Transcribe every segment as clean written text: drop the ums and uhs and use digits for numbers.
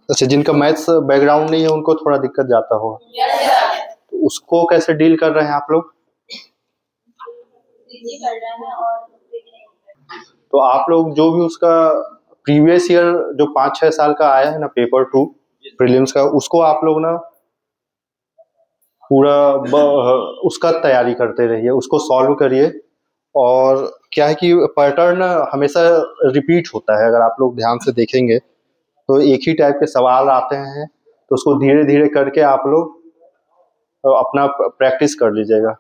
अच्छा, जिनका maths background नहीं है उनको थोड़ा दिक्कत जाता होगा, तो उसको कैसे डील कर रहे हैं आप लोग? तो आप लोग जो भी उसका प्रीवियस ईयर जो 5-6 साल का आया है ना पेपर 2 प्रीलिम्स का, उसको आप लोग ना पूरा उसका तैयारी करते रहिए, उसको सॉल्व करिए। और क्या है कि पैटर्न हमेशा रिपीट होता है, अगर आप लोग ध्यान से देखेंगे तो एक ही टाइप के सवाल आते हैं, तो उसको धीरे धीरे करके आप लोग अपना प्रैक्टिस कर लीजिएगा।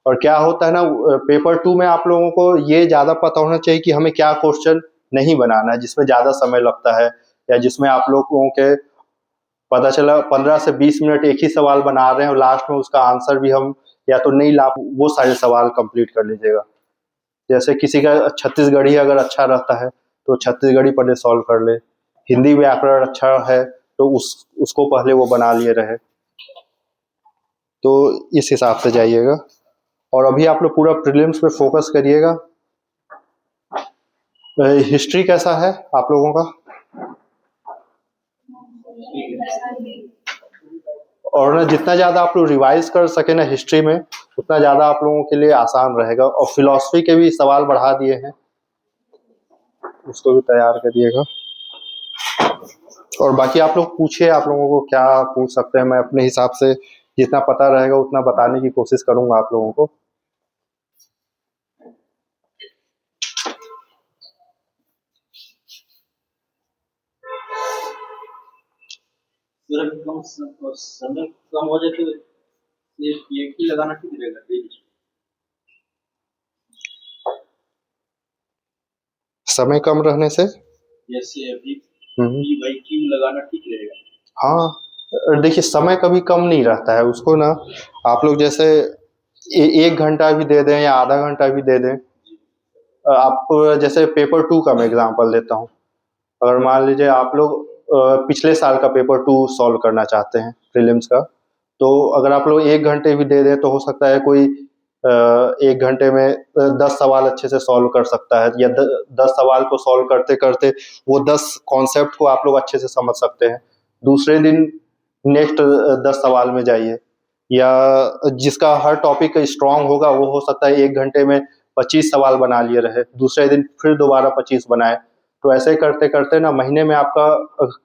और क्या होता है ना, पेपर 2 में आप लोगों को ये ज़्यादा पता होना चाहिए कि हमें क्या क्वेश्चन नहीं बनाना है जिसमें ज़्यादा समय लगता है, या जिसमें आप लोगों के पता चला 15 से 20 मिनट एक ही सवाल बना रहे हैं और लास्ट में उसका आंसर भी हम या तो नहीं ला, वो सारे सवाल कंप्लीट कर लीजिएगा। जैसे किसी का छत्तीसगढ़ी अगर अच्छा रहता है तो छत्तीसगढ़ी पहले सॉल्व कर ले, हिंदी व्याकरण अच्छा है तो उसको पहले वो बना लिए रहे, तो इस हिसाब से जाइएगा। और अभी आप लोग पूरा प्रीलिम्स पे फोकस करिएगा। हिस्ट्री कैसा है आप लोगों का? और ना जितना ज़्यादा आप लोग रिवाइज कर सके ना हिस्ट्री में, उतना ज़्यादा आप लोगों के लिए आसान रहेगा। और फिलॉसफी के भी सवाल बढ़ा दिए हैं, उसको भी तैयार करिएगा। और बाकी आप लोग पूछिए, आप लोगों को क्या पूछ सकते हैं, मैं अपने हिसाब से जितना पता रहेगा उतना बताने की कोशिश करूंगा आप लोगों को। समय कम हो जाए तो ये ही लगाना ठीक रहेगा। समय कम रहने से जैसे अभी भाई क्यों लगाना ठीक रहेगा। हाँ, देखिए समय कभी कम नहीं रहता है, उसको ना आप लोग जैसे 1 घंटा भी दे दें या आधा घंटा भी दे दें। आप जैसे पेपर 2 का मैं एग्जांपल देता हूँ। अगर मान लीजिए आप लोग पिछले साल का पेपर 2 सॉल्व करना चाहते हैं प्रीलिम्स का, तो अगर आप लोग 1 घंटे भी दे दें तो हो सकता है कोई 1 घंटे में 10 सवाल अच्छे से सॉल्व कर सकता है, या 10 सवाल को सॉल्व करते करते वो 10 कॉन्सेप्ट को आप लोग अच्छे से समझ सकते हैं। दूसरे दिन नेक्स्ट 10 सवाल में जाइए, या जिसका हर टॉपिक स्ट्रांग होगा वो हो सकता है 1 घंटे में 25 सवाल बना लिए रहे, दूसरे दिन फिर दोबारा 25 बनाए। तो ऐसे करते करते ना महीने में आपका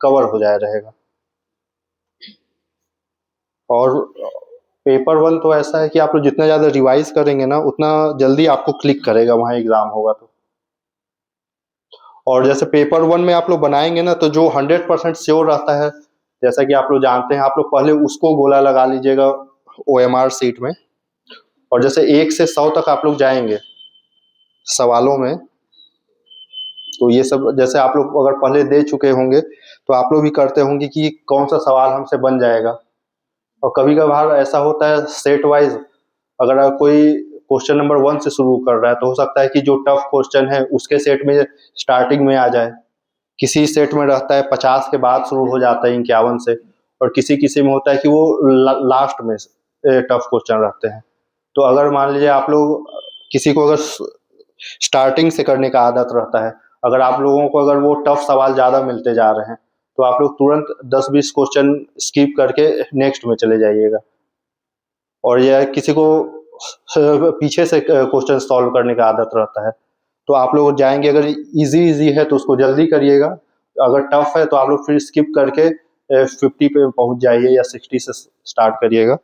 कवर हो जाया रहेगा। और पेपर 1 तो ऐसा है कि आप लोग जितना ज़्यादा रिवाइज करेंगे ना उतना जल्दी आपको क्लिक करेगा वहाँ एग्जाम होगा तो। और जैसे पेपर 1 में आप लोग बनाएंगे ना, तो जो 100% श्योर रहता है, जैसा कि आप लोग जानते हैं, आप लोग पहले उसको गोला लगा लीजिएगा OMR सीट में। और जैसे 1 से 100 तक आप लोग जाएंगे सवालों में, तो ये सब जैसे आप लोग अगर पहले दे चुके होंगे तो आप लोग भी करते होंगे कि कौन सा सवाल हमसे बन जाएगा। और कभी कभार ऐसा होता है सेट वाइज, अगर कोई क्वेश्चन नंबर 1 से शुरू कर रहा है तो हो सकता है कि जो टफ क्वेश्चन है उसके सेट में स्टार्टिंग में आ जाए, किसी सेट में रहता है 50 के बाद शुरू हो जाता है 51 से, और किसी किसी में होता है कि वो लास्ट में टफ क्वेश्चन रहते हैं। तो अगर मान लीजिए आप लोग किसी को अगर स्टार्टिंग से करने का आदत रहता है, अगर आप लोगों को अगर वो टफ सवाल ज़्यादा मिलते जा रहे हैं तो आप लोग तुरंत 10-20 क्वेश्चन स्किप करके नेक्स्ट में चले जाइएगा। और यह किसी को पीछे से क्वेश्चन सॉल्व करने का आदत रहता है, तो आप लोग जाएंगे, अगर इजी है तो उसको जल्दी करिएगा, अगर टफ है तो आप लोग फिर स्किप करके 50 पे पहुंच जाइए या 60 से स्टार्ट करिएगा।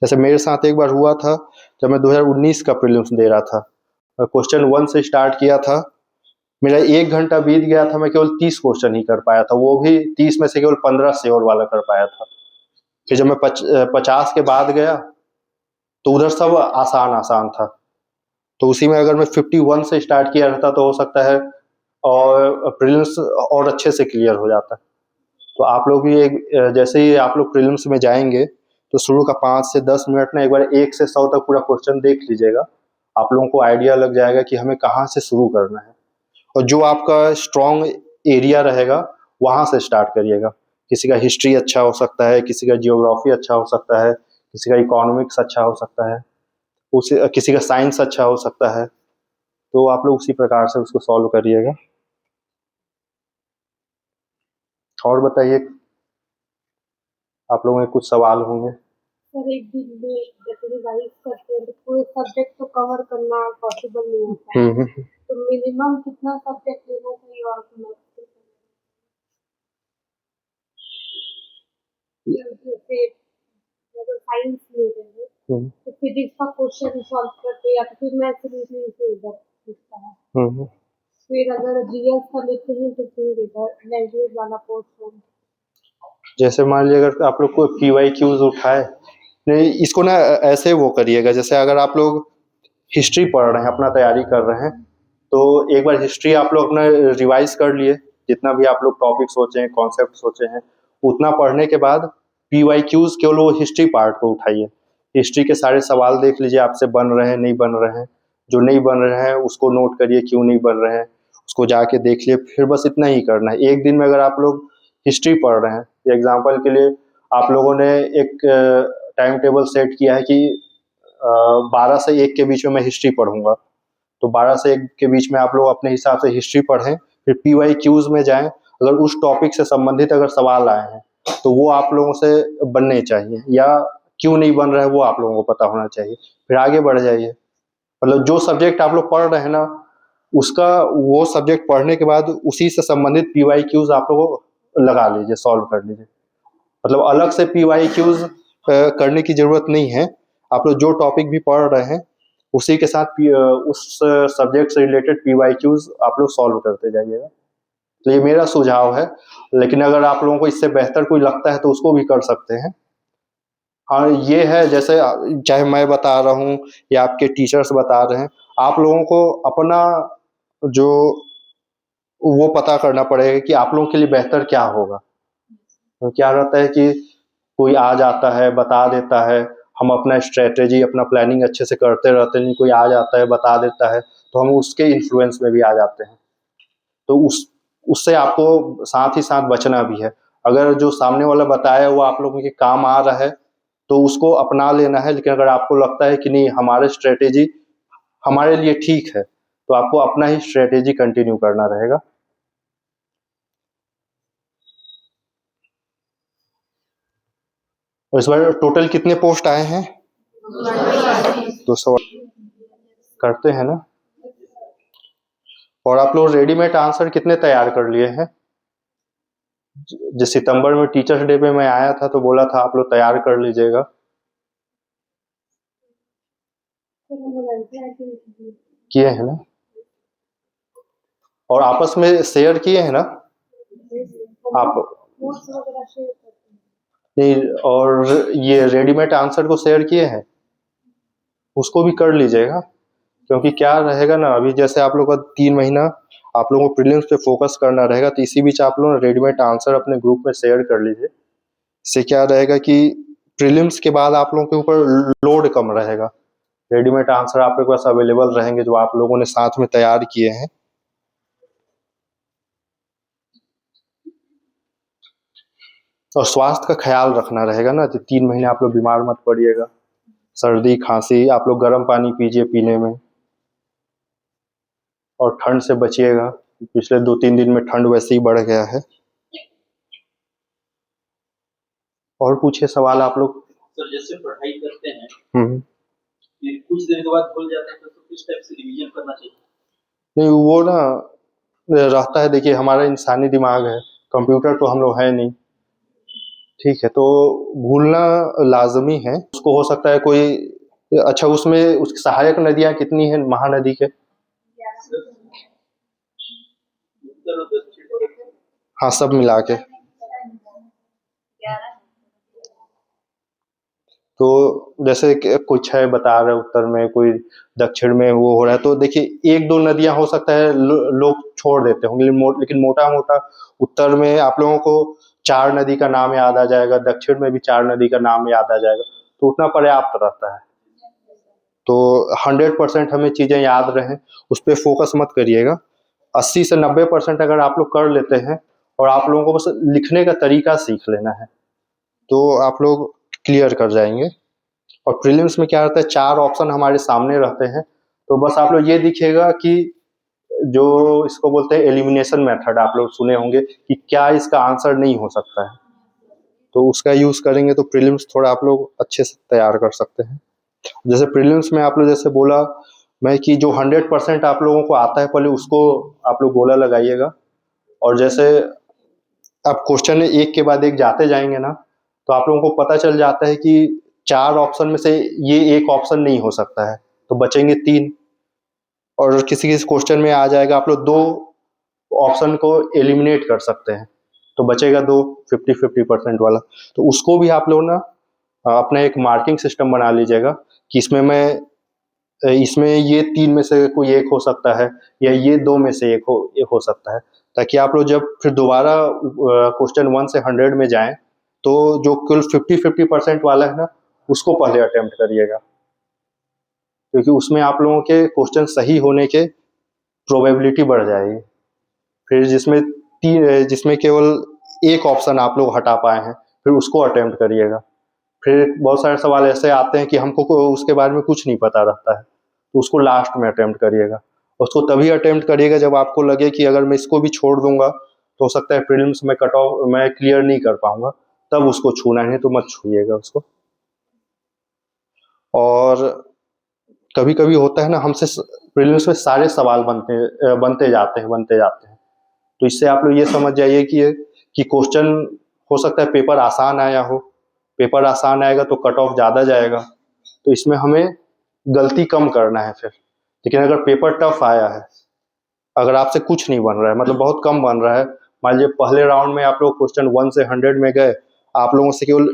जैसे मेरे साथ एक बार हुआ था जब मैं 2019 का प्रीलिम्स दे रहा था, क्वेश्चन 1 से स्टार्ट किया था, मेरा 1 घंटा बीत गया था, मैं केवल 30 क्वेश्चन ही कर पाया था, वो भी 30 में से केवल 15 श्योर वाला कर पाया था। फिर जब मैं 50 के बाद गया तो उधर सब आसान आसान था, तो उसी में अगर मैं 51 से स्टार्ट किया रहता तो हो सकता है और प्रीलिम्स और अच्छे से क्लियर हो जाता। तो आप लोग भी एक जैसे ही आप लोग प्रीलिम्स में जाएंगे तो शुरू का 5 से 10 मिनट में एक बार 1 से 100 तक पूरा क्वेश्चन देख लीजिएगा, आप लोगों को आइडिया लग जाएगा कि हमें कहाँ से शुरू करना है। और जो आपका स्ट्रॉन्ग एरिया रहेगा वहाँ से स्टार्ट करिएगा। किसी का हिस्ट्री अच्छा हो सकता है, किसी का जियोग्राफी अच्छा हो सकता है, किसी का इकोनॉमिक्स अच्छा हो सकता है, उसे किसी का साइंस अच्छा हो सकता है, तो आप लोग उसी प्रकार से उसको सॉल्व करिएगा। और बताइए। आप लोगों के कुछ सवाल होंगे। सर एक दिन में जैसे रिवाइज करते हैं तो पूरे सब्जेक्ट तो कवर करना पॉसिबल नहीं होता है, तो मिनिमम कितना सब्जेक्ट लेना चाहिए और जैसे अगर साइंस ले रहे हैं तो फिजिक्स का क्वेश्चन सॉल्व करते या तो फिर मैथ्स रीजनिंग से इधर पूछता है, फिर अगर जीएस का लेते हैं तो फिर इधर लैंग्वेज वाला पोर्शन। जैसे मान लीजिए अगर आप लोग को PYQs उठाए, नहीं इसको ना ऐसे वो करिएगा, जैसे अगर आप लोग हिस्ट्री पढ़ रहे हैं, अपना तैयारी कर रहे हैं, तो एक बार हिस्ट्री आप लोग अपना रिवाइज कर लिए, जितना भी आप लोग टॉपिक सोचे हैं, कॉन्सेप्ट सोचे हैं, उतना पढ़ने के बाद PYQs केवल वो हिस्ट्री पार्ट को उठाइए। हिस्ट्री के सारे सवाल देख लीजिए, आपसे बन रहे हैं नहीं बन रहे हैं, जो नहीं बन रहे हैं उसको नोट करिए क्यों नहीं बन रहे हैं, उसको जाके देख लिए। फिर बस इतना ही करना है। एक दिन में अगर आप लोग हिस्ट्री पढ़ रहे हैं, एग्जाम्पल के लिए आप लोगों ने एक टाइम टेबल सेट किया है कि 12 से 1 के बीच में मैं हिस्ट्री पढ़ूंगा, तो 12 से 1 के बीच में आप लोग अपने हिसाब से हिस्ट्री पढ़ें। फिर PYQs में जाएं, अगर उस टॉपिक से संबंधित अगर सवाल आए हैं तो वो आप लोगों से बनने चाहिए, या क्यों नहीं बन रहा है वो आप लोगों को पता होना चाहिए। फिर आगे बढ़ जाइए। मतलब जो सब्जेक्ट आप लोग पढ़ रहे हैं ना, उसका वो सब्जेक्ट पढ़ने के बाद उसी से संबंधित PYQs आप लोग लगा लीजिए, सॉल्व कर लीजिए। मतलब अलग से PYQs करने की जरूरत नहीं है। आप लोग जो टॉपिक भी पढ़ रहे हैं उसी के साथ उस सब्जेक्ट से रिलेटेड PYQs आप लोग सॉल्व करते जाइएगा। तो ये मेरा सुझाव है, लेकिन अगर आप लोगों को इससे बेहतर कोई लगता है तो उसको भी कर सकते हैं। हाँ ये है, जैसे चाहे मैं बता रहा हूँ या आपके टीचर्स बता रहे हैं, आप लोगों को अपना जो वो पता करना पड़ेगा कि आप लोगों के लिए बेहतर क्या होगा। तो क्या रहता है कि कोई आ जाता है बता देता है, हम अपना स्ट्रेटेजी अपना प्लानिंग अच्छे से करते रहते हैं, कोई आ जाता है बता देता है तो हम उसके इन्फ्लुएंस में भी आ जाते हैं। तो उससे आपको साथ ही साथ बचना भी है। अगर जो सामने वाला बताया वो आप लोगों के काम आ रहा है तो उसको अपना लेना है, लेकिन अगर आपको लगता है कि नहीं हमारे स्ट्रेटेजी हमारे लिए ठीक है तो आपको अपना ही स्ट्रेटेजी कंटिन्यू करना रहेगा। और इस बार टोटल कितने पोस्ट आए हैं? 200 करते हैं ना। और आप लोग रेडीमेड आंसर कितने तैयार कर लिए हैं? जो सितंबर में टीचर्स डे पे मैं आया था तो बोला था आप लोग तैयार कर लीजिएगा। किए हैं ना? और आपस में शेयर किए हैं ना आप? नहीं, और ये रेडीमेड आंसर को शेयर किए हैं, उसको भी कर लीजिएगा। क्योंकि क्या रहेगा ना, अभी जैसे आप लोग का 3 महीना आप लोगों को प्रीलिम्स पे फोकस करना रहेगा, तो इसी बीच आप लोग रेडीमेड आंसर अपने ग्रुप में शेयर कर लीजिए। इससे क्या रहेगा कि प्रीलिम्स के बाद आप लोगों के ऊपर लोड कम रहेगा। रेडीमेड आंसर आपके पास अवेलेबल रहेंगे जो आप लोगों ने साथ में तैयार किए हैं। और स्वास्थ्य का ख्याल रखना रहेगा ना, तो 3 महीने आप लोग बीमार मत पड़िएगा। सर्दी खांसी आप लोग गर्म पानी पीजिए पीने में, और ठंड से बचिएगा। पिछले 2-3 दिन में ठंड वैसे ही बढ़ गया है। और पूछिए सवाल आप लोग। सर जैसे पढ़ाई करते हैं फिर कुछ दिन के बाद भूल जाते हैं तो किस टाइप से रिवीजन करना चाहिए? नहीं वो ना रहता है, देखिए हमारा इंसानी दिमाग है, कंप्यूटर तो हम लोग है नहीं, ठीक है, तो भूलना लाजमी है। उसको हो सकता है कोई अच्छा, उसमें उसकी सहायक नदियां कितनी हैं महानदी के? हाँ सब मिला के। तो जैसे कुछ है बता रहे उत्तर में, कोई दक्षिण में वो हो रहा है, तो देखिए 1-2 नदियां हो सकता है लोग छोड़ देते होंगे, लेकिन मोटा मोटा उत्तर में आप लोगों को 4 नदी का नाम याद आ जाएगा, दक्षिण में भी 4 नदी का नाम याद आ जाएगा, तो उतना पर्याप्त रहता है। तो 100% हमें चीजें याद रहें, उस पर फोकस मत करिएगा। 80 से 90% अगर आप लोग कर लेते हैं, और आप लोगों को बस लिखने का तरीका सीख लेना है, तो आप लोग क्लियर कर जाएंगे। और प्रीलिम्स में क्या रहता है, 4 ऑप्शन हमारे सामने रहते हैं, तो बस आप लोग ये दिखेगा कि जो इसको बोलते हैं एलिमिनेशन मेथड, आप लोग सुने होंगे कि क्या इसका आंसर नहीं हो सकता है, तो उसका यूज़ करेंगे तो प्रीलिम्स थोड़ा आप लोग अच्छे से तैयार कर सकते हैं। जैसे प्रीलिम्स में आप लोग जैसे बोला मैं कि जो 100% आप लोगों को आता है पहले उसको आप लोग गोला लगाइएगा, और जैसे आप क्वेश्चन एक के बाद एक जाते जाएंगे ना तो आप लोगों को पता चल जाता है कि 4 ऑप्शन में से ये एक ऑप्शन नहीं हो सकता है, तो बचेंगे 3, और किसी किसी क्वेश्चन में आ जाएगा आप लोग 2 ऑप्शन को एलिमिनेट कर सकते हैं, तो बचेगा 2 50-50% वाला। तो उसको भी आप लोग ना अपना एक मार्किंग सिस्टम बना लीजिएगा कि इसमें ये 3 में से कोई एक हो सकता है या ये 2 में से एक हो सकता है, ताकि आप लोग जब फिर दोबारा क्वेश्चन 1 से 100 में जाएं तो जो कुल 50-50% वाला है ना उसको पहले अटेम्प्ट करिएगा, क्योंकि उसमें आप लोगों के क्वेश्चन सही होने के प्रोबेबिलिटी बढ़ जाएगी। फिर जिसमें केवल एक ऑप्शन आप लोग हटा पाए हैं फिर उसको अटेम्प्ट करिएगा। फिर बहुत सारे सवाल ऐसे आते हैं कि हमको उसके बारे में कुछ नहीं पता रहता है, तो उसको लास्ट में अटेम्प्ट करिएगा। उसको तभी अटेम्प्ट करिएगा जब आपको लगे कि अगर मैं इसको भी छोड़ दूंगा तो हो सकता है प्रीलिम्स में कट ऑफ मैं क्लियर नहीं कर पाऊंगा, तब उसको छूना है, तो मत छूइएगा उसको। और कभी कभी होता है ना हमसे प्रीलिम्स में सारे सवाल बनते जाते हैं, तो इससे आप लोग ये समझ जाइए कि क्वेश्चन हो सकता है पेपर आसान आया हो, पेपर आसान आएगा तो कट ऑफ ज़्यादा जाएगा, तो इसमें हमें गलती कम करना है फिर। लेकिन अगर पेपर टफ आया है, अगर आपसे कुछ नहीं बन रहा है मतलब बहुत कम बन रहा है, मान लीजिए पहले राउंड में आप लोग क्वेश्चन 1 से 100 में गए, आप लोगों से केवल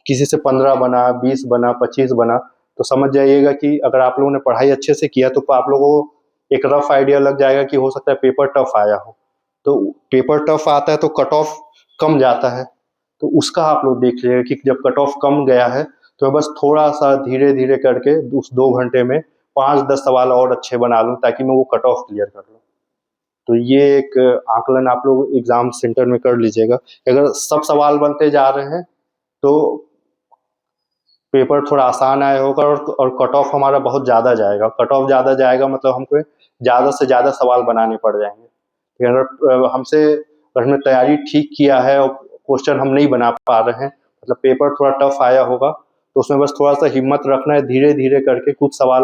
किसी से 15 बना, 20 बना, 25 बना, तो समझ जाइएगा कि अगर आप लोगों ने पढ़ाई अच्छे से किया तो आप लोगों को एक रफ आइडिया लग जाएगा कि हो सकता है पेपर टफ आया हो। तो पेपर टफ आता है तो कट ऑफ कम जाता है, तो उसका आप लोग देख लीजिएगा कि जब कट ऑफ कम गया है तो बस थोड़ा सा धीरे धीरे करके उस 2 घंटे में 5-10 सवाल और अच्छे बना लूँ ताकि मैं वो कट ऑफ क्लियर कर लूँ। तो ये एक आकलन आप लोग एग्जाम सेंटर में कर लीजिएगा। अगर सब सवाल बनते जा रहे हैं तो पेपर थोड़ा आसान आया होगा और कट ऑफ हमारा बहुत ज़्यादा जाएगा। कट ऑफ ज़्यादा जाएगा मतलब हमको ज़्यादा से ज़्यादा सवाल बनाने पड़ जाएंगे। लेकिन अगर हमने तैयारी ठीक किया है और क्वेश्चन हम नहीं बना पा रहे हैं, मतलब पेपर थोड़ा टफ आया होगा, तो उसमें बस थोड़ा सा हिम्मत रखना है, धीरे धीरे करके कुछ सवाल